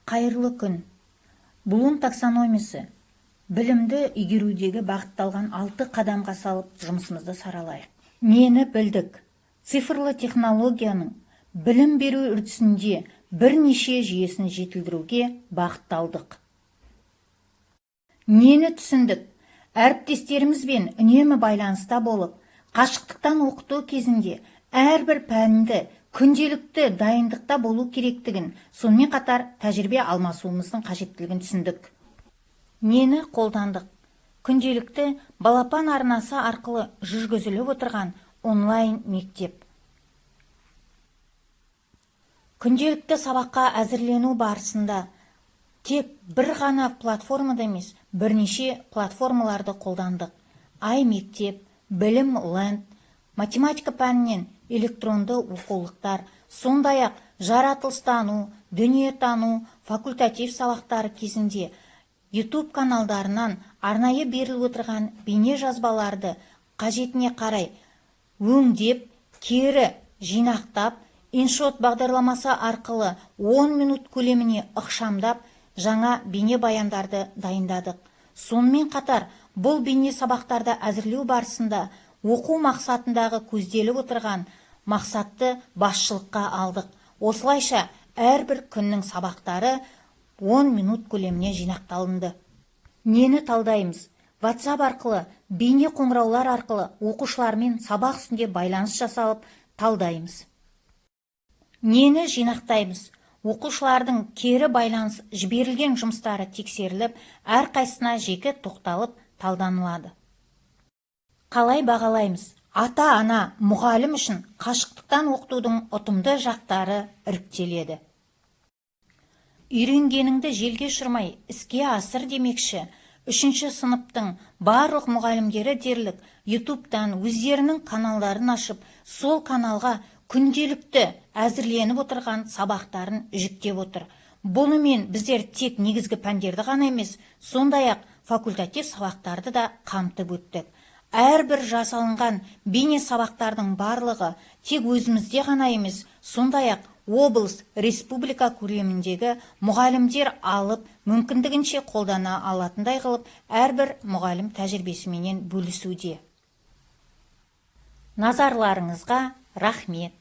Қайырлы күн. Блум таксономиясы білімді игерудегі бағытталған 6 қадамға салып жұмысымызды саралайық. Нені білдік? Цифрлы технологияның білім беру үрдісінде бірнеше жүйесін жетілдіруге бағытталдық. Нені түсіндік? Әріптестерімізбен үнемі байланыста болып, қашықтықтан оқыту кезінде әрбір пәнді күнделікті дайындықта болу керектігін, сонымен қатар тәжірибе алмасуымыздың қажеттілігін түсіндік. Нені қолдандық? Күнделікті балапан арнасы арқылы жүргізіліп отырған онлайн мектеп. Күнделікті сабаққа әзірлену барысында тек бір ғана платформада емес, бірнеше платформаларды қолдандық. iMектеп, Білім Ленд, математика пәнінен электронды оқулықтар, сондай-ақ жаратылыстану, дүниетану, факультатив сабақтары кезінде YouTube каналдарынан арнайы беріліп отырған бейне жазбаларды қажетіне қарай өңдеп, кері жинақтап, InShot бағдарламасы арқылы 10 минут көлеміне ықшамдап, жаңа бейне баяндарды дайындадық. Сонымен қатар, бұл бейне сабақтарды әзірлеу барысында оқу мақсатындағы көзделіп отырған мақсатты басшылыққа алдық. Осылайша, әрбір күннің сабақтары 10 минут көлеміне жинақталынды. Нені талдаймыз? WhatsApp арқылы, бейне қоңыраулар арқылы оқушылармен сабақ үстінде байланыс жасалып талдаймыз. Нені жинақтаймыз? Оқушылардың кері байланыс жіберілген жұмыстары тексеріліп, әрқайсына жеке тоқталып талданылады. Қалай бағалаймыз? Ата-ана, мұғалім үшін қашықтықтан оқытудың ұтымды жақтары іріктеледі. Үйренгеніңді желге ұшырмай іске асыр демекші, 3-ші сыныптың барлық мұғалімдері дерлік YouTube-тан өздерінің каналдарын ашып, сол каналға күнделікті әзірленіп отырған сабақтарын жүктеп отыр. Бұнымен біздер тек негізгі пәндерді ғана емес, сондай-ақ факультатив сабақтарды да қамтып өттік. Әрбір жасалынған бейне сабақтардың барлығы тек өзімізде ғана емес, сондай-ақ облыс, республика көлеміндегі мұғалімдер алып, мүмкіндігінше қолдана алатындай қылып, әрбір мұғалім тәжірибесіменен бөлісуде. Назарларыңызға рахмет.